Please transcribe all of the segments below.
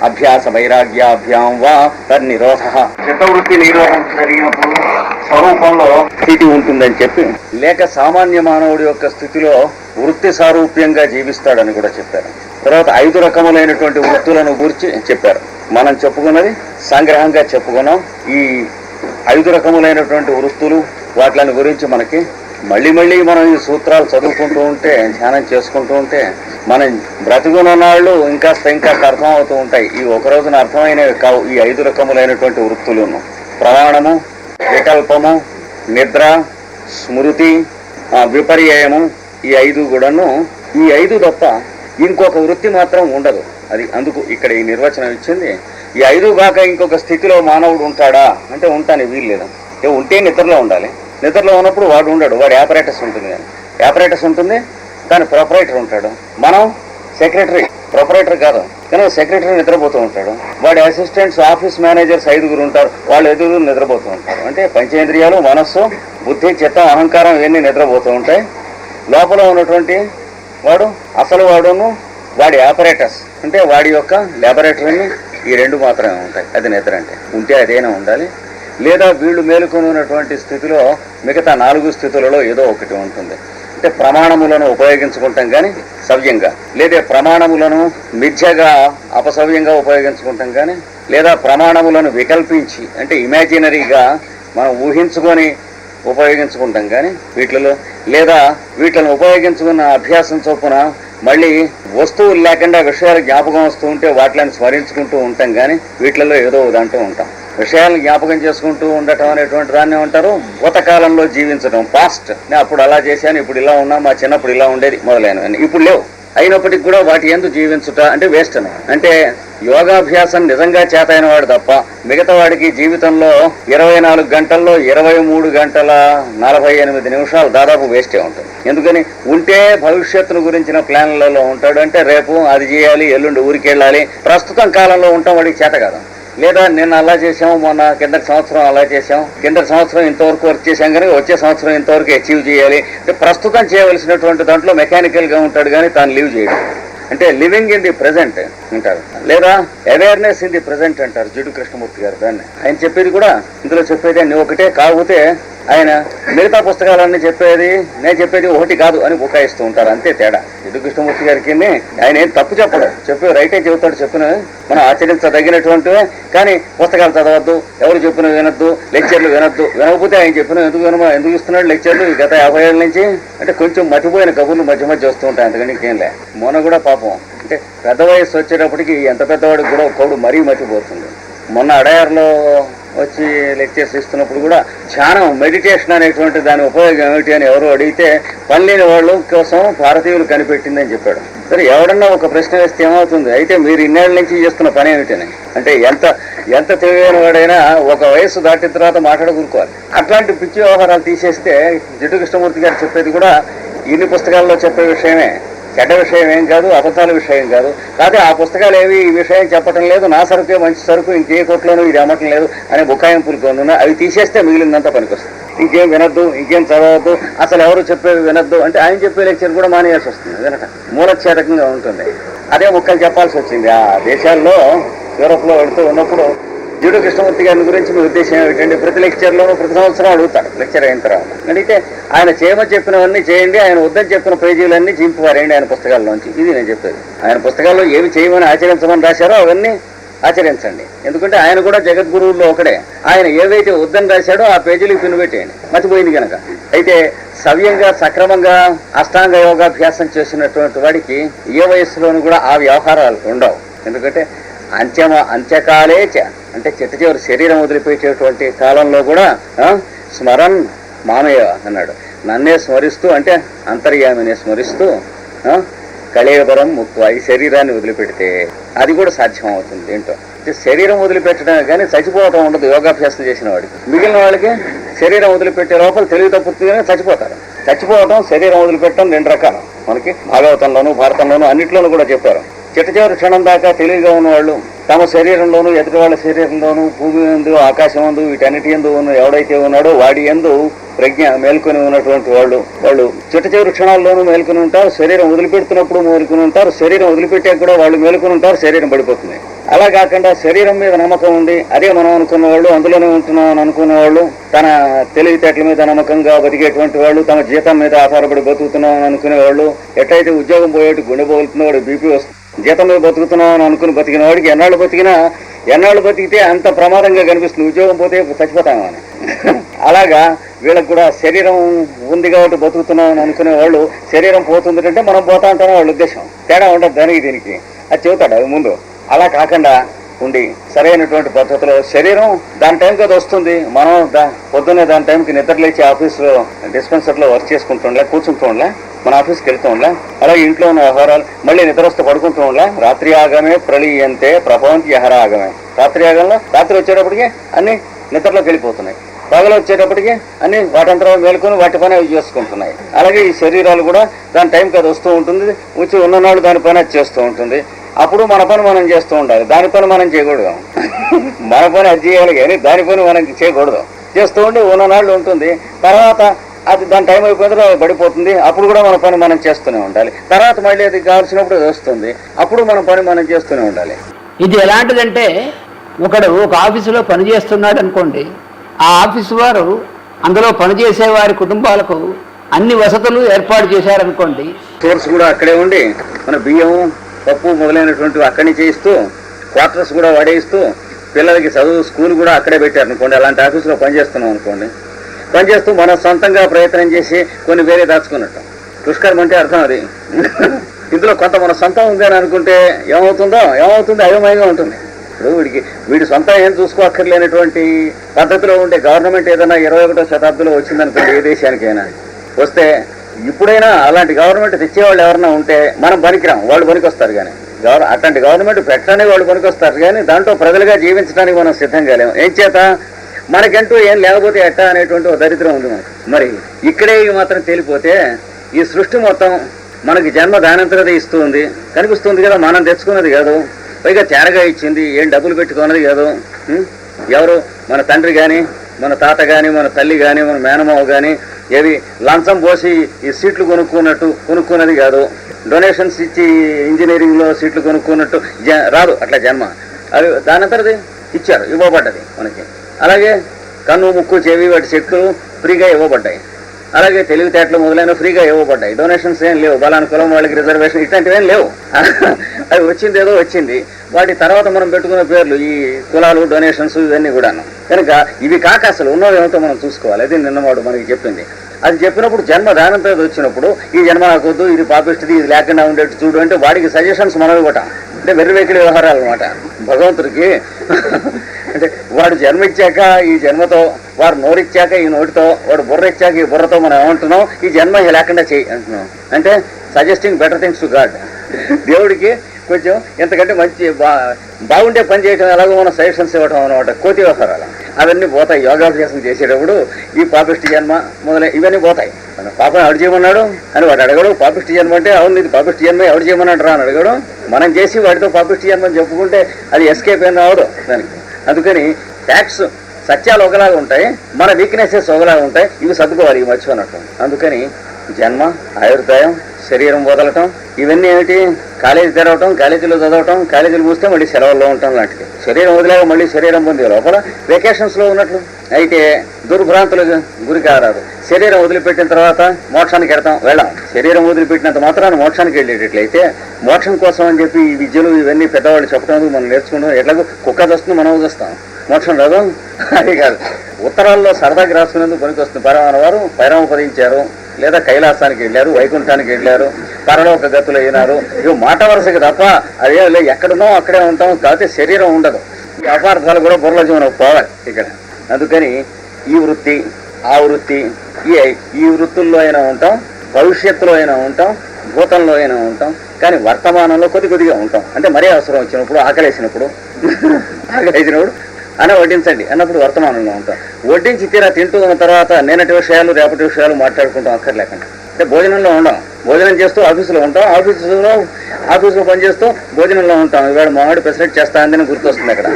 అభ్యాస వైరాగ్యాభ్యాం వా తన్నిరోధ. చిత్తవృత్తి నిరోధం జరిగినప్పుడు స్వరూపంలో స్థితి ఉంటుందని చెప్పి, లేక సామాన్య మానవుడి యొక్క స్థితిలో వృత్తి సారూప్యంగా జీవిస్తాడని కూడా చెప్పారు. తర్వాత 5 రకములైనటువంటి వృత్తులను గురించి చెప్పారు. మనం చెప్పుకున్నది సంగ్రహంగా చెప్పుకున్నాం. ఈ 5 రకములైనటువంటి వృత్తులు వాటిని గురించి మనకి మళ్ళీ మనం ఈ సూత్రాలు చదువుకుంటూ ఉంటే, ధ్యానం చేసుకుంటూ ఉంటే మనం బ్రతుకున్న నాళ్ళు ఇంకాస్త అర్థం అవుతూ ఉంటాయి. ఈ ఒక రోజున అర్థమైనవి కావు ఈ 5 రకములైనటువంటి వృత్తులను. ప్రమాణము, వికల్పము, నిద్ర, స్మృతి, విపర్యయము, ఈ 5 కూడాను. ఈ 5 తప్ప ఇంకొక వృత్తి మాత్రం ఉండదు. అది అందుకు ఇక్కడ ఈ నిర్వచనం ఇచ్చింది. ఈ 5 కాక ఇంకొక స్థితిలో మానవుడు ఉంటాడా అంటే ఉంటాను వీల్లేదు. ఉంటే నిద్రలో ఉండాలి. నిద్రలో ఉన్నప్పుడు వాడు ఉండడు, వాడి ఆపరేటర్స్ ఉంటుంది. కానీ ఆపరేటర్స్ ఉంటుంది, కానీ ప్రొపరేటర్ ఉంటాడు. మనం సెక్రటరీ, ప్రొపరేటర్ కాదు. కానీ సెక్రటరీ నిద్రపోతూ ఉంటాడు. వాడి అసిస్టెంట్స్, ఆఫీస్ మేనేజర్స్ 5 ఉంటారు, వాళ్ళు ఎదురు నిద్రపోతూ ఉంటారు. అంటే పంచేంద్రియాలు, మనస్సు, బుద్ధి, చిత్తం, అహంకారం ఇవన్నీ నిద్రపోతూ ఉంటాయి. లోపల ఉన్నటువంటి వాడు అసలు వాడును వాడి ఆపరేటర్స్ అంటే వాడి యొక్క ల్యాబొరేటరీని ఈ 2 మాత్రమే ఉంటాయి. అది నిద్ర అంటే. ఉంటే అదైనా ఉండాలి. లేదా వీళ్ళు మేలుకొని ఉన్నటువంటి స్థితిలో మిగతా 4 స్థితులలో ఏదో ఒకటి ఉంటుంది. అంటే ప్రమాణములను ఉపయోగించుకుంటాం కానీ సవ్యంగా, లేదా ప్రమాణములను మిథ్యగా అపసవ్యంగా ఉపయోగించుకుంటాం కానీ, లేదా ప్రమాణములను వికల్పించి అంటే ఇమాజినరీగా మనం ఊహించుకొని ఉపయోగించుకుంటాం కానీ వీటిలో, లేదా వీటిని ఉపయోగించుకున్న అభ్యాసం చొప్పున మళ్ళీ వస్తువులు లేకుండా విషయాలు జ్ఞాపకం వస్తూ ఉంటే వాటిని స్మరించుకుంటూ ఉంటాం కానీ వీటిలో ఏదో దాంట్లో ఉంటాం. విషయాలను జ్ఞాపకం చేసుకుంటూ ఉండటం అనేటువంటి దాన్ని అంటారు భూతకాలంలో జీవించడం. పాస్ట్, నేను అప్పుడు అలా చేశాను, ఇప్పుడు ఇలా ఉన్నా, మా చిన్నప్పుడు ఇలా ఉండేది మొదలైనవన్నీ ఇప్పుడు లేవు. అయినప్పటికీ కూడా వాటి యందు జీవించుట అంటే వేస్ట్ అని. అంటే యోగాభ్యాసం నిజంగా చేతైన వాడు తప్ప మిగతా వాడికి జీవితంలో 24 గంటల్లో 23 గంటల 48 నిమిషాలు దాదాపు వేస్టే ఉంటుంది. ఎందుకని ఉంటే భవిష్యత్తును గురించిన ప్లాన్లలో ఉంటాడు. అంటే రేపు అది చేయాలి, ఎల్లుండి ఊరికి వెళ్ళాలి. ప్రస్తుతం కాలంలో ఉంటాం వాడికి చేత కాదు. లేదా నిన్న అలా చేసాము, మొన్న కిందటి సంవత్సరం అలా చేసాం, కిందటి సంవత్సరం ఇంతవరకు వర్క్ చేశాం కనుక వచ్చే సంవత్సరం ఇంతవరకు అచీవ్ చేయాలి. అంటే ప్రస్తుతం చేయవలసినటువంటి దాంట్లో మెకానికల్గా ఉంటాడు కానీ తాను లీవ్ చేయడం. అంటే లివింగ్ ఇన్ ది ప్రెజెంట్ అంటారు, లేదా అవేర్నెస్ ఇన్ ది ప్రెజెంట్ అంటారు జిడ్డు కృష్ణమూర్తి గారు. దాన్ని ఆయన చెప్పేది కూడా ఇందులో చెప్పేది అన్ని ఒకటే. కాకపోతే ఆయన మిగతా పుస్తకాలన్నీ చెప్పేది, నేను చెప్పేది ఒకటి కాదు అని బుకాయిస్తూ ఉంటారు. అంతే తేడా. జిడ్డు కృష్ణమూర్తి గారికి ఆయన ఏం తప్పు చెప్పడు, రైటే చెబుతాడు. చెప్పిన మనం ఆచరించదగినటువంటివే. కానీ పుస్తకాలు చదవద్దు, ఎవరు చెప్పిన వినొద్దు, లెక్చర్లు వినొద్దు. వినకపోతే ఆయన చెప్పిన ఎందుకు ఇస్తున్నాడు లెక్చర్లు ఈ గత 50 ఏళ్ళ నుంచి? అంటే కొంచెం మర్చిపోయిన కబుర్లు మధ్య వస్తూ ఉంటాయి, అంతకంటే ఇంకేం లే. మొన్న కూడా పాపం అంటే పెద్ద వయసు వచ్చేటప్పటికి ఎంత పెద్దవాడికి కూడా ఒకడు మరీ మర్చిపోతుంది. మొన్న అడయార్లో వచ్చి లెక్చర్స్ ఇస్తున్నప్పుడు కూడా ధ్యానం, మెడిటేషన్ అనేటువంటి దాని ఉపయోగం ఏమిటి అని ఎవరు అడిగితే పని లేని వాళ్ళ కోసం భారతీయులు కనిపెట్టిందని చెప్పాడు. సరే, ఎవడన్నా ఒక ప్రశ్న వేస్తే ఏమవుతుంది? అయితే మీరు ఇన్నేళ్ళ నుంచి చేస్తున్న పని ఏమిటని. అంటే ఎంత తెలివైన వాడైనా ఒక వయస్సు దాటిన తర్వాత మాట్లాడకూరుకోవాలి. అట్లాంటి పిచ్చి వ్యవహారాలు తీసేస్తే జిడ్డు కృష్ణమూర్తి గారు చెప్పేది కూడా ఇన్ని పుస్తకాల్లో చెప్పే విషయమే. చెడ్డ విషయం ఏం కాదు, అబద్ధాల విషయం కాదు. కాకపోతే ఆ పుస్తకాలు ఏవి ఈ విషయం చెప్పటం లేదు, నా సరుకే మంచి సరుకు, ఇంకే కొట్లోనూ ఇది అమ్మటం లేదు అనే బుకాయింపులు ఉన్నాయి. అవి తీసేస్తే మిగిలిందంతా పనికొస్తుంది. ఇంకేం వినొద్దు, ఇంకేం చదవద్దు, అసలు ఎవరు చెప్పేవి వినొద్దు. అంటే ఆయన చెప్పే లెక్చర్ కూడా మానేయాల్సి వస్తుంది. వినట మూలఛేదకంగా ఉంటుంది. అదే ముక్కలు చెప్పాల్సి వచ్చింది. ఆ దేశాల్లో యూరోప్లో వెళుతూ ఉన్నప్పుడు జిడ్డు కృష్ణమూర్తి గారి గురించి మీ ఉద్దేశం ఏమిటండి? ప్రతి లెక్చర్లోనూ ప్రతి సంవత్సరం అడుగుతాడు లెక్చర్ అయిన తర్వాత. అడిగితే ఆయన చేయమని చెప్పినవన్నీ చేయండి, ఆయన వద్దని చెప్పిన పేజీలన్నీ చింపువారేయండి ఆయన పుస్తకాల్లోంచి. ఇది నేను చెప్పేది. ఆయన పుస్తకాల్లో ఏమి చేయమని ఆచరించమని రాశారో అవన్నీ ఆచరించండి. ఎందుకంటే ఆయన కూడా జగద్గురువుల్లో ఒకడే. ఆయన ఏవైతే వద్దని రాశాడో ఆ పేజీలకు పిన్ను పెట్టేయండి, మర్చిపోయింది కనుక. అయితే సవ్యంగా సక్రమంగా అష్టాంగ యోగాభ్యాసం చేసినటువంటి వాడికి ఏ వయస్సులోనూ కూడా ఆ వ్యవహారాలు ఉండవు. ఎందుకంటే అంత్యకాలే అంటే చిట్ట చివరి శరీరం వదిలిపెట్టేటువంటి కాలంలో కూడా స్మరన్ మామయ్య అన్నాడు. నన్నే స్మరిస్తూ అంటే అంతర్యామిని స్మరిస్తూ కళేబరం ముక్కు ఈ శరీరాన్ని వదిలిపెడితే అది కూడా సాధ్యం అవుతుంది. ఏంటో శరీరం వదిలిపెట్టడమే కానీ చచ్చిపోవటం ఉండదు యోగాభ్యాసం చేసిన వాడికి. మిగిలిన వాళ్ళకి శరీరం వదిలిపెట్టే లోపల తెలివి తప్పుతుంది కానీ చచ్చిపోతారు. చచ్చిపోవటం, శరీరం వదిలిపెట్టడం 2 రకాలు. మనకి భాగవతంలోనూ భారతంలోనూ అన్నిట్లోనూ కూడా చెప్పారు. చిట్ట చివరి క్షణం దాకా తెలివిగా ఉన్నవాళ్ళు తమ శరీరంలోనూ ఎదుటి వాళ్ళ శరీరంలోనూ భూమి ఎందు ఆకాశం ఎందు వీటన్నిటి ఎందు ఎవడైతే ఉన్నాడో వాడి ఎందు ప్రజ్ఞ మేల్కొని ఉన్నటువంటి వాళ్ళు చిట్ట చివరి క్షణాల్లోనూ మేల్కొని ఉంటారు, శరీరం వదిలిపెడుతున్నప్పుడు మేల్కొని ఉంటారు, శరీరం వదిలిపెట్టాక కూడా వాళ్ళు మేల్కొని ఉంటారు, శరీరం పడిపోతుంది. అలా కాకుండా శరీరం మీద నమ్మకం ఉంది, అదే మనం అనుకున్న వాళ్ళు, అందులోనే ఉంటున్నాం అని అనుకున్న వాళ్ళు, తన తెలివితేటల మీద నమ్మకంగా బతికేటువంటి వాళ్ళు, తమ జీతం మీద ఆధారపడి బతుకుతున్నాం అని అనుకునే వాళ్ళు, ఎట్లయితే ఉద్యోగం పోయేట్టు గుండె పోగులుతున్న వాడు బీపీ వస్తుంది, జీతం మీద బతుకుతున్నాం అని అనుకుని బతికిన వాడికి ఎన్నాళ్ళు బతికితే అంత ప్రమాదంగా కనిపిస్తుంది, ఉద్యోగం పోతే చచ్చిపోతాము అని. అలాగా వీళ్ళకి కూడా శరీరం ఉంది కాబట్టి బతుకుతున్నాం అని అనుకునే వాళ్ళు శరీరం పోతుంది అంటే మనం పోతా ఉంటామని వాళ్ళ ఉద్దేశం. తేడా ఉండదు దానికి దీనికి, అది చెబుతాడు అది ముందు. అలా కాకుండా ఉండి సరైనటువంటి పద్ధతిలో శరీరం దాని టైంకి అది వస్తుంది. మనం పొద్దున్నే దాని టైంకి నిద్ర లేచి ఆఫీస్లో డిస్పెన్సర్లో వర్క్ చేసుకుంటుండలే, కూర్చుంటూ ఉండలే, మన ఆఫీస్కి వెళ్తూ ఉండలే, అలాగే ఇంట్లో ఉన్న వ్యవహారాలు మళ్ళీ నిద్ర వస్తే పడుకుంటూ ఉండలే. రాత్రి ఆగమే ప్రళీయంతే ప్రపంచ యహర ఆగమే. రాత్రి ఆగంలో రాత్రి వచ్చేటప్పటికి అన్ని నిద్రలోకి వెళ్ళిపోతున్నాయి, పగలు వచ్చేటప్పటికి అన్ని వాటంతరం మేలుకొని వాటి పని అవి చేసుకుంటున్నాయి. అలాగే ఈ శరీరాలు కూడా దాని టైంకి అది వస్తూ ఉంటుంది, వచ్చి ఉన్ననాడు దాని పని అది చేస్తూ ఉంటుంది. అప్పుడు మన పని మనం చేస్తూ ఉండాలి, దాని పని మనం చేయకూడదు. మన పని అది చేయాలి కానీ దాని పని మనం చేయకూడదు. చేస్తూ ఉండి ఉన్ననాళ్ళు ఉంటుంది, తర్వాత అది దాని టైం అయిపోయిందో పడిపోతుంది. అప్పుడు కూడా మన పని మనం చేస్తూనే ఉండాలి. తర్వాత మళ్ళీ అది కావాల్సినప్పుడు అది వస్తుంది, అప్పుడు మన పని మనం చేస్తూనే ఉండాలి. ఇది ఎలాంటిదంటే, ఒకడు ఒక ఆఫీసులో పనిచేస్తున్నాడు అనుకోండి, ఆ ఆఫీసు వారు అందులో పనిచేసే వారి కుటుంబాలకు అన్ని వసతులు ఏర్పాటు చేశారనుకోండి, సోర్స్ కూడా అక్కడే ఉండి మన బియ్యం పప్పు మొదలైనటువంటివి అక్కడి నుంచి ఇస్తూ, క్వార్టర్స్ కూడా వాడేయిస్తూ, పిల్లలకి చదువు స్కూల్ కూడా అక్కడే పెట్టారనుకోండి. అలాంటి ఆఫీసులో పనిచేస్తున్నాం అనుకోండి, పనిచేస్తూ మనం సొంతంగా ప్రయత్నం చేసి కొన్ని వేరే దాచుకున్నట్టు దుష్కరం అంటే అర్థం అది. ఇందులో కొంత మన సొంతం ఉంది అని అనుకుంటే ఏమవుతుంది అయోమయంగా ఉంటుంది. ఇప్పుడు వీడి సొంతం ఏం చూసుకోక్కర్లేనటువంటి పద్ధతిలో ఉండే గవర్నమెంట్ ఏదైనా 21వ శతాబ్దంలో వచ్చిందనుకోండి, ఏ దేశానికైనా వస్తే, ఇప్పుడైనా అలాంటి గవర్నమెంట్ తెచ్చేవాళ్ళు ఎవరైనా ఉంటే మనం పనికిరాం, వాళ్ళు పనికొస్తారు. కానీ అట్లాంటి గవర్నమెంట్ పెట్టడానికి వాళ్ళు పనికొస్తారు, కానీ దాంట్లో ప్రజలుగా జీవించడానికి మనం సిద్ధంగా లేము. ఏం చేత మనకంటూ ఏం లేకపోతే ఎట్టా అనేటువంటి ఒక దరిద్రం ఉంది మనకు. మరి ఇక్కడే మాత్రం తేలిపోతే ఈ సృష్టి మొత్తం మనకి జన్మ దానంతరదే ఇస్తూ ఉంది, కనిపిస్తుంది కదా, మనం తెచ్చుకున్నది కాదు, పైగా తేరగా ఇచ్చింది, ఏం డబ్బులు పెట్టుకున్నది కాదు. ఎవరు మన తండ్రి కానీ, మన తాత కానీ, మన తల్లి కానీ, మన మేనమావ కానీ ఏవి లంచం పోసి ఈ సీట్లు కొనుక్కున్నది కాదు, డొనేషన్స్ ఇచ్చి ఇంజనీరింగ్లో సీట్లు కొనుక్కున్నట్టు రాదు అట్లా జన్మ. అవి దానంతరది ఇచ్చారు, ఇవ్వబడ్డది మనకి. అలాగే కన్ను ముక్కు చెవి వాటి శక్తులు ఫ్రీగా ఇవ్వబడ్డాయి, అలాగే తెలివితేటలు మొదలైన ఫ్రీగా ఇవ్వబడ్డాయి. డొనేషన్స్ ఏం లేవు, బలాను కులం వాళ్ళకి రిజర్వేషన్ ఇట్లాంటివి ఏం లేవు. అవి వచ్చింది ఏదో వచ్చింది, వాటి తర్వాత మనం పెట్టుకున్న పేర్లు ఈ కులాలు, డొనేషన్స్ ఇవన్నీ కూడాను. కనుక ఇవి కాక అసలు ఉన్నది ఏమిటో మనం చూసుకోవాలి. అది నిన్నవాడు మనకి చెప్పింది. అది చెప్పినప్పుడు జన్మ దానంతో వచ్చినప్పుడు ఈ జన్మ నాకొద్దు, ఇది పాపిస్తుంది, ఇది లేకుండా ఉండేట్టు చూడు అంటే వాడికి సజెషన్స్ మనం ఇవ్వటం అంటే వెర్రివేకిడి వ్యవహారాలు అనమాట. భగవంతుడికి అంటే వాడు జన్మ ఇచ్చాక ఈ జన్మతో, వాడు నోరిచ్చాక ఈ నోటితో, వాడు బుర్ర ఇచ్చాక ఈ బుర్రతో మనం ఏమంటున్నాం, ఈ జన్మ లేకుండా చేయి అంటున్నాం. అంటే suggesting better things to God. దేవుడికి కొంచెం ఎంతకంటే మంచి బాగుండే పని చేయటం ఎలాగో మనం సజెషన్స్ ఇవ్వటం అనమాట. కోతి వ్యవహారాలు అవన్నీ పోతాయి. యోగాభ్యాసం చేసేటప్పుడు ఈ పాపిష్టి జన్మ మొదలై ఇవన్నీ పోతాయి. పాపం ఎవడు చేయమన్నాడు అని వాడు అడగడు. పాపిష్టి జన్మ అంటే అవును ఇది పాపిష్టి జన్మ ఎవడు చేయమన్నాడు రా అని అడగడు. మనం చేసి వాడితో పాపిష్టి జన్మని చెప్పుకుంటే అది ఎస్కేప్ ఏం రావదు దానికి. అందుకని ఫ్యాక్ట్స్ సత్యాలు ఒకలాగా ఉంటాయి, మన వీక్నెసెస్ ఒకలాగా ఉంటాయి. ఇవి సర్దుకోవాలి ఈ మర్చిపోయినట్టు. అందుకని జన్మ, ఆయుర్దాయం, శరీరం వదలటం, ఇవన్నీ ఏమిటి, కాలేజీ తెరవటం, కాలేజీలో చదవటం, కాలేజీలు మూస్తే మళ్ళీ సెలవుల్లో ఉండటం లాంటిది. శరీరం వదిలేక మళ్ళీ శరీరం పొందే లోపల వెకేషన్స్లో ఉన్నట్లు. అయితే దుర్భ్రాంతులకు గురి కారాదు. శరీరం వదిలిపెట్టిన తర్వాత మోక్షానికి వెళ్ళాం. శరీరం వదిలిపెట్టినంత మాత్రాన్ని మోక్షానికి వెళ్ళేటట్లయితే మోక్షం కోసం అని చెప్పి ఈ విద్యలు ఇవన్నీ పెద్దవాళ్ళు చెప్పడం మనం నేర్చుకుంటాం. ఎట్లాగో కుక్క వస్తుంది, మనం వస్తాం, మోక్షం రాదు. అది కాదు, ఉత్తరాల్లో సరదాకి రాసుకునేందుకు పనికి వస్తుంది. పరమాన వారు పైరామపదించారు, లేదా కైలాసానికి వెళ్ళారు, వైకుంఠానికి వెళ్ళారు, పరలోక గతులు అయినారు. ఇవి మాట వరుసకి తప్ప అదే ఎక్కడున్నాం అక్కడే ఉంటాం. కాకపోతే శరీరం ఉండదు. ఈ అపార్థాలు కూడా బుర్రలో జీవనం పోవాలి ఇక్కడ. అందుకని ఈ వృత్తి, ఆ వృత్తి, ఈ వృత్తుల్లో అయినా ఉంటాం, భవిష్యత్తులో అయినా ఉంటాం, భూతంలో అయినా ఉంటాం. కానీ వర్తమానంలో కొద్దిగా ఉంటాం. అంటే మరీ అవసరం వచ్చినప్పుడు, ఆకలేసినప్పుడు అన్న వడ్డించండి అన్నప్పుడు వర్తమానంలో ఉంటాం. వడ్డించి తీరా తింటూ ఉన్న తర్వాత నేనటి విషయాలు, రేపటి విషయాలు మాట్లాడుకుంటాం అక్కర్లేకుండా. అంటే భోజనంలో ఉండం. భోజనం చేస్తూ ఆఫీసులో ఉంటాం, ఆఫీసులో పనిచేస్తూ భోజనంలో ఉంటాం. ఇవాళ మామిడి పెసరెట్ చేస్తా అందని గుర్తొస్తుంది అక్కడ.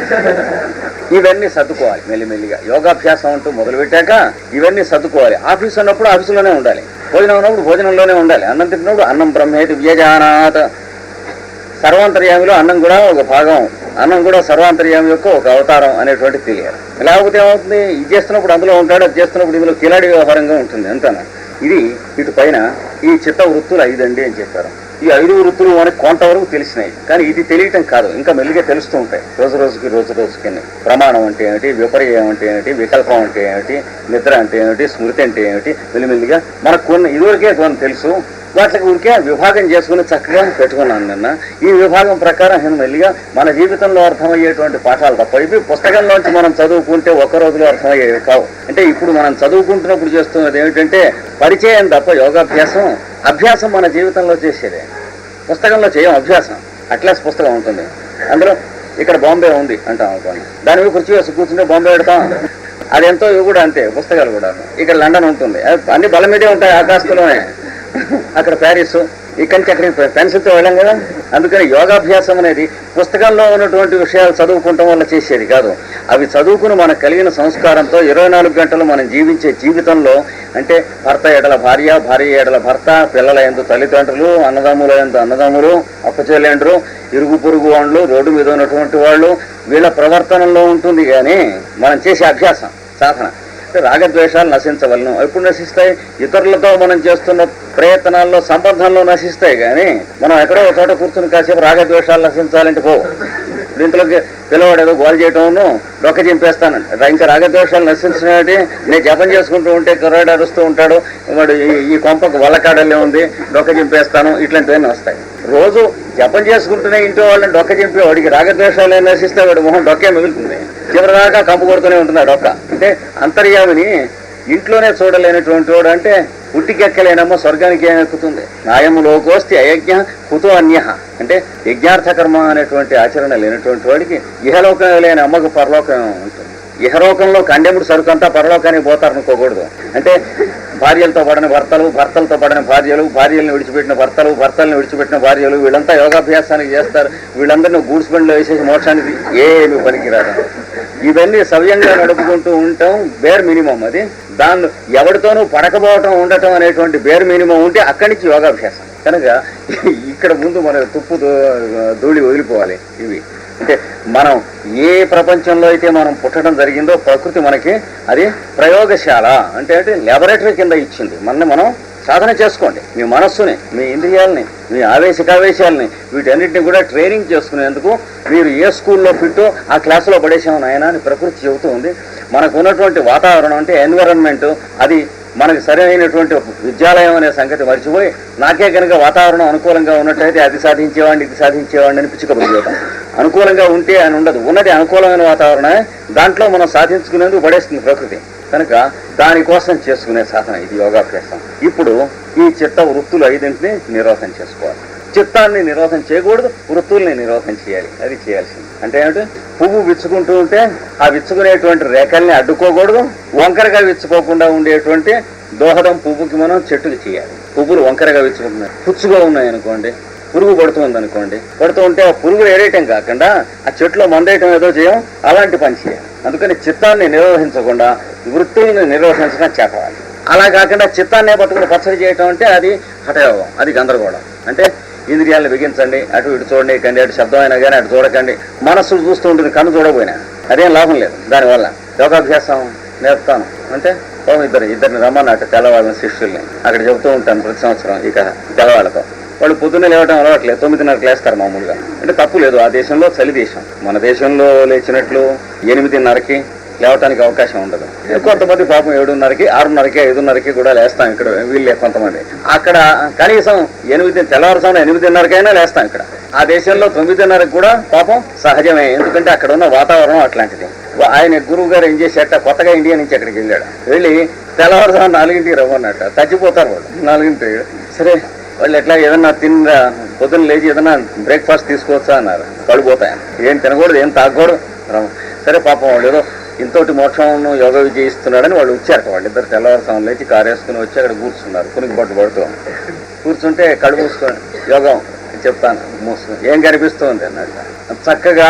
ఇవన్నీ సర్దుకోవాలి మెల్లిమెల్లిగా. యోగాభ్యాసం అంటూ మొదలుపెట్టాక ఇవన్నీ సర్దుకోవాలి. ఆఫీస్ ఉన్నప్పుడు ఆఫీసులోనే ఉండాలి, భోజనం ఉన్నప్పుడు భోజనంలోనే ఉండాలి, అన్నం తింటున్నప్పుడు అన్నం బ్రహ్మేతి వ్యజానాత్. సర్వాంతర్యామిలో అన్నం కూడా ఒక భాగం, అన్నం కూడా సర్వాంతర్యామి యొక్క ఒక అవతారం అనేటువంటి తెలియాలి. లేకపోతే ఏమవుతుంది, ఇది చేస్తున్నప్పుడు అందులో ఉంటాడు, అది చేస్తున్నప్పుడు ఇందులో కిలాడి వ్యవహారంగా ఉంటుంది అంతాను. ఇది ఇటు పైన ఈ చిత్త వృత్తులు 5 అండి అని చెప్పారు. ఈ 5 వృత్తులు మనకి కొంతవరకు తెలిసినాయి, కానీ ఇది తెలియటం కాదు, ఇంకా మెల్లిగా తెలుస్తూ ఉంటాయి రోజు రోజుకి. ప్రమాణం అంటే ఏమిటి, విపర్యం అంటే ఏమిటి, వికల్పం అంటే ఏమిటి, నిద్ర అంటే ఏమిటి, స్మృతి అంటే ఏమిటి, మెల్లిమెల్లిగా మనకు కొన్ని ఇదివరకే కొన్ని తెలుసు. వాటికి ఊరికే విభాగం చేసుకుని చక్కగా పెట్టుకున్నాను నిన్న. ఈ విభాగం ప్రకారం మెల్లిగా మన జీవితంలో అర్థమయ్యేటువంటి పాఠాలు తప్ప ఇవి పుస్తకంలోంచి మనం చదువుకుంటే ఒక్క రోజులో అర్థమయ్యేవి కావు. అంటే ఇప్పుడు మనం చదువుకుంటున్నప్పుడు చేస్తున్నది ఏమిటంటే పరిచయం తప్ప యోగాభ్యాసం, అభ్యాసం మన జీవితంలో చేసేదే. పుస్తకంలో చేయం అభ్యాసం. అట్లాస్ పుస్తకం ఉంటుంది, అందులో ఇక్కడ బాంబే ఉంది అంటాం అనుకోండి, దాని మీద కుర్చీ వేసి కూర్చుంటే బాంబే పెడతాం. అదెంతో ఇవి కూడా అంతే, పుస్తకాలు కూడా. ఇక్కడ లండన్ ఉంటుంది, అన్ని బల మీదే ఉంటాయి ఆకాశంలోనే. అక్కడ ప్యారిస్, ఇక్కడి నుంచి అక్కడికి పెన్సిల్తో వెళ్ళాం కదా. అందుకని యోగాభ్యాసం అనేది పుస్తకంలో ఉన్నటువంటి విషయాలు చదువుకుంటాం వల్ల చేసేది కాదు. అవి చదువుకుని మనకు కలిగిన సంస్కారంతో 24 గంటలు మనం జీవించే జీవితంలో, అంటే భర్త ఎడల భార్య, భార్య ఎడల భర్త, పిల్లల యందు తల్లిదండ్రులు, అన్నదమ్ముల యందు అన్నదమ్ములు, అప్పచెల్లెండ్రు, ఇరుగు పొరుగు వాళ్ళు, రోడ్డు మీద ఉన్నటువంటి వాళ్ళు, వీళ్ళ ప్రవర్తనలో ఉంటుంది. కానీ మనం చేసే అభ్యాసం సాధన రాగద్వేషాలు నశించవలను. ఎప్పుడు నశిస్తాయి? ఇతరులతో మనం చేస్తున్న ప్రయత్నాల్లో, సంబంధంలో నశిస్తాయి. కానీ మనం ఎక్కడో ఒక చోట కూర్చుని కాసేపు రాగద్వేషాలు నశించాలంటే పో, దీంట్లోకి పిల్లవాడు ఏదో గోల్ చేయటం, డొక్క చింపేస్తానండి. ఇంకా రాగద్వేషాలు నశించినట్టు నేను జపం చేసుకుంటూ ఉంటే కుర్రాడు అరుస్తూ ఉంటాడు, వాడు ఈ కొంపకు వల్లకాడలే ఉంది, డొక్క చింపేస్తాను, ఇట్లాంటివన్నీ వస్తాయి. రోజు జపం చేసుకుంటూనే ఇంట్లో వాళ్ళని డొక్క చింపే వాడికి రాగద్వేషాలు నశిస్తే వాడి మొహం డొక్కే మిగులుతుంది, చివరిదాకా కంపు కొడుతూనే ఉంటుంది ఆ డొక్క. అంటే అంతర్యామిని ఇంట్లోనే చూడలేనటువంటి వాడు అంటే పుట్టికెక్కలేనమ్మో స్వర్గానికి ఏం ఎక్కుతుంది. నాయములోకోస్తి అయజ్ఞ కుతో అన్య. అంటే యజ్ఞార్థ కర్మ అనేటువంటి ఆచరణ లేనటువంటి వాడికి ఇహలోకం లేని అమ్మకు పరలోకం ఉంటుంది. ఇహలోకంలో కండెముడు సరుకంతా పరలోకానికి పోతారనుకోకూడదు. అంటే భార్యలతో పడిన భర్తలు, భర్తలతో పడిన భార్యలు, భార్యలను విడిచిపెట్టిన భర్తలు, భర్తలను విడిచిపెట్టిన భార్యలు, వీళ్ళంతా యోగాభ్యాసానికి చేస్తారు. వీళ్ళందరినీ గూడ్స్ బండిలో వేసేసి మోక్షానికి ఏమి పనికిరాదు. ఇవన్నీ సవ్యంగా నడుపుకుంటూ ఉండటం బేర్ మినిమం. అది దాన్ని ఎవరితోనూ పడకపోవటం ఉండటం అనేటువంటి బేర్ మినిమం ఉంటే అక్కడి నుంచి యోగాభ్యాసం. కనుక ఇక్కడ ముందు మన తుప్పు ధూళి వదిలిపోవాలి. ఇవి అంటే మనం ఏ ప్రపంచంలో అయితే మనం పుట్టడం జరిగిందో ప్రకృతి మనకి అది ప్రయోగశాల, అంటే ల్యాబొరేటరీ కింద ఇచ్చింది. మనం సాధన చేసుకోండి. మీ మనస్సుని, మీ ఇంద్రియాలని, మీ ఆవేశాలని, వీటన్నిటిని కూడా ట్రైనింగ్ చేసుకునేందుకు మీరు ఏ స్కూల్లో ఫిట్టో ఆ క్లాసులో పడేసాము నాయన అని ప్రకృతి చెబుతూ ఉంది. మనకు ఉన్నటువంటి వాతావరణం అంటే ఎన్విరాన్మెంట్, అది మనకి సరైనటువంటి విద్యాలయం అనే సంగతి మర్చిపోయి నాకే కనుక వాతావరణం అనుకూలంగా ఉన్నట్టయితే అది సాధించేవాడిని, ఇది సాధించేవాడిని అని పిచ్చుకబడి చూద్దాం. అనుకూలంగా ఉంటే అని ఉండదు, ఉన్నది అనుకూలమైన వాతావరణమే, దాంట్లో మనం సాధించుకునేందుకు పడేస్తుంది ప్రకృతి. కనుక దానికోసం చేసుకునే సాధన ఇది యోగాభ్యాసం. ఇప్పుడు ఈ చిత్త వృత్తులు 5ని నిరోధం చేసుకోవాలి. చిత్తాన్ని నిరోధం చేయకూడదు, వృత్తుల్ని నిరోధం చేయాలి. అది చేయాల్సింది. అంటే ఏమిటి? పువ్వు విచ్చుకుంటూ ఉంటే ఆ విచ్చుకునేటువంటి రేఖల్ని అడ్డుకోకూడదు, వంకరగా విచ్చుకోకుండా ఉండేటువంటి దోహదం పువ్వుకి మనం చెట్టుకి చేయాలి. పువ్వులు వంకరగా విచ్చుకుంటున్నాయి, పుచ్చుగా ఉన్నాయి అనుకోండి, పురుగు పడుతుంది అనుకోండి, పడుతూ ఉంటే ఆ పురుగులు ఏరేయటం కాకుండా ఆ చెట్లో మందేయటం ఏదో చేయం, అలాంటి పని చేయాలి. అందుకని చిత్తాన్ని నిరోధించకుండా వృత్తుల్ని నిరోధించడం చేతవాలి. అలా కాకుండా చిత్తాన్నే పట్టుకుని పచ్చడి చేయటం అంటే అది హఠయోగం, అది గందరగోళం. అంటే ఇంద్రియాలను బిగించండి, అటు ఇటు చూడండి, కండి అటు శబ్దం అయినా కానీ అటు చూడకండి. మనస్సు చూస్తూ ఉంటుంది, కన్ను చూడకపోయినా అదేం లాభం లేదు. దానివల్ల యోగాభ్యాసం నేర్పుతాను అంటే ఇద్దరిని రమ్మన్నట్టు తెల్లవాళ్ళని, శిష్యుల్ని అక్కడ చెబుతూ ఉంటాను ప్రతి సంవత్సరం. ఇక తెల్లవాళ్ళతో వాళ్ళు పొద్దున్నే లేవటం అలవాట్లేదు, 9:30కి లేస్తారు మామూలుగా. అంటే తప్పు లేదు, ఆ దేశంలో చలి దేశం. మన దేశంలో లేచినట్లు 8:30కి లేవటానికి అవకాశం ఉండదు. కొంతమంది పాపం 7:30కి, 6:30కి, 5:30కి కూడా లేస్తాం ఇక్కడ. వీళ్ళే కొంతమంది అక్కడ కనీసం తెల్లవారుసాము 8:30కైనా లేస్తాం ఇక్కడ. ఆ దేశంలో 9:30కి కూడా పాపం సహజమే, ఎందుకంటే అక్కడ ఉన్న వాతావరణం అట్లాంటిది. ఆయన గురువు గారు ఏం చేసేట, కొత్తగా ఇండియా నుంచి అక్కడికి వెళ్ళాడు. వెళ్ళి తెల్లవారుసాము 4ంటికి రమ్మన్నట్ట. చచ్చిపోతారు వాళ్ళు 4ంటికి. సరే వాళ్ళు ఎట్లా ఏదన్నా పొద్దున్న లేచి ఏదన్నా బ్రేక్ఫాస్ట్ తీసుకోవచ్చా అన్నారు. పడిపోతాయని. ఏం తినకూడదు, ఏం తాగకూడదు. సరే పాపం వాళ్ళు ఏదో ఇంతోటి మోక్షం యోగా విజయ ఇస్తున్నాడని వాళ్ళు వచ్చారట. వాళ్ళిద్దరు తెల్లవారుసాము లేచి కారు వేసుకుని వచ్చి అక్కడ కూర్చున్నారు. కునికి పడుతూ కూర్చుంటే కళ్ళు మూసుకొని యోగం చెప్తాను మూసుకొని ఏం కనిపిస్తుంది అన్నట్టు. చక్కగా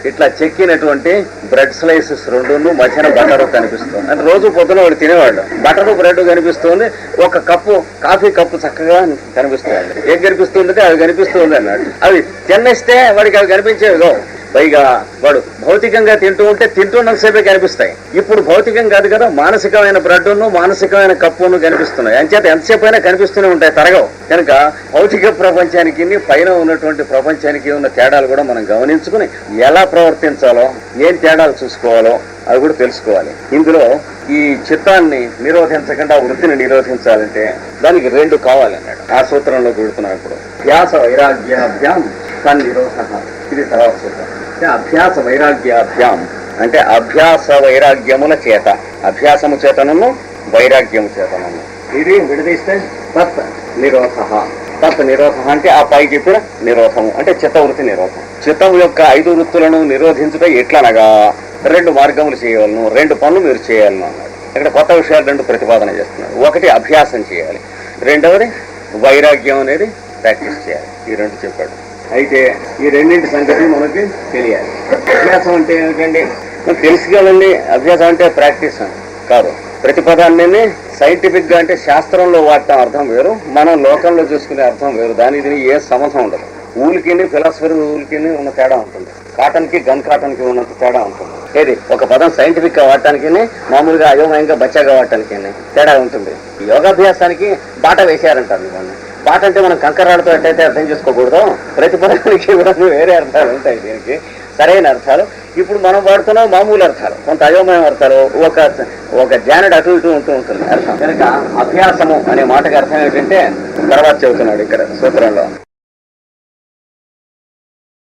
ఇట్లా చెక్కినటువంటి బ్రెడ్ స్లైసెస్ రెండు మధ్యన బటర్ కనిపిస్తుంది. అంటే రోజు పొద్దున వాడు తినేవాళ్ళు బటర్ బ్రెడ్ కనిపిస్తుంది, ఒక కప్పు కాఫీ కప్పు చక్కగా కనిపిస్తుంది. ఏం కనిపిస్తుంది? అవి కనిపిస్తుంది అన్నాడు. అవి తినేస్తే వాడికి అవి కనిపించేవిగో. పైగా వాడు భౌతికంగా తింటూ ఉంటే తింటున్నంతసేపే కనిపిస్తాయి. ఇప్పుడు భౌతికం కాదు కదా, మానసికమైన బ్రెడ్ను మానసికమైన కప్పును కనిపిస్తున్నాయి. అంచేత ఎంతసేపు అయినా కనిపిస్తూనే ఉంటాయి, తరగవు. కనుక భౌతిక ప్రపంచానికి పైన ఉన్నటువంటి ప్రపంచానికి ఉన్న తేడాలు కూడా మనం గమనించుకుని ఎలా ప్రవర్తించాలో, ఏం తేడాలు చూసుకోవాలో అవి కూడా తెలుసుకోవాలి. ఇందులో ఈ చిత్తాన్ని నిరోధించకుండా వృత్తిని నిరోధించాలంటే దానికి రెండు కావాలన్నాడు. ఆ సూత్రంలో చూడుతున్నాం. ఇప్పుడు అభ్యాస వైరాగ్యాభ్యాం తన్నిరోధ, ఇది తర్వాత సూత్రం. అభ్యాస వైరాగ్యాభ్యాం అంటే అభ్యాస వైరాగ్యముల చేత, అభ్యాసము చేతనము వైరాగ్యము చేతనము ఇది విడదీస్తే తత్ నిరోధ. తత్ నిరోధ అంటే ఆ పై చెప్పిన నిరోధము అంటే చిత్తవృత్తి నిరోధం. చిత్తం యొక్క 5 వృత్తులను నిరోధించుట ఎట్లనగా 2 మార్గములు చేయవలను, 2 పనులు మీరు చేయాలను అన్నాడు. ఇక్కడ కొత్త విషయాలు 2 ప్రతిపాదన చేస్తున్నాడు. ఒకటి అభ్యాసం చేయాలి, రెండవది వైరాగ్యం అనేది ప్రాక్టీస్ చేయాలి. ఈ 2 చెప్పాడు. అయితే ఈ రెండింటి సంగతి మనకి తెలియాలి. అభ్యాసం అంటే ఏమిటండి? తెలుసు కదండి. అభ్యాసం అంటే ప్రాక్టీస్ అని కాదు. ప్రతిపదాన్ని సైంటిఫిక్ గా అంటే శాస్త్రంలో వాడటం అర్థం వేరు, మనం లోకంలో చూసుకునే అర్థం వేరు. దానికి ఏ సంబంధం ఉండదు. ఊలికిని ఫిలాసఫీ ఊలికిని ఉన్న తేడా ఉంటుంది, కాటన్ కి గన్ కాటన్ కి ఉన్నంత తేడా ఉంటుంది. ఏది ఒక పదం సైంటిఫిక్ గా వాడటానికి మామూలుగా అయోమయంగా బచ్చాగా వాడటానికి తేడా ఉంటుంది. యోగాభ్యాసానికి బాట వేసారంటారు. దాన్ని బాట అంటే మనం కంకరాలతో ఎట్టయితే అర్థం చేసుకోకూడదు, ప్రతి పదానికి వేరే అర్థాలు ఉంటాయి. దీనికి సరైన అర్థాలు ఇప్పుడు మనం వాడుతున్నాం మామూలు అర్థాలు, కొంత అయోమయం అర్థాలు, ఒక జానెడ్ అటు ఇటు ఉంటూ ఉంటుంది అర్థం. కనుక అభ్యాసము అనే మాటకి అర్థం ఏంటంటే తర్వాత చెబుతున్నాడు ఇక్కడ సూత్రంలో.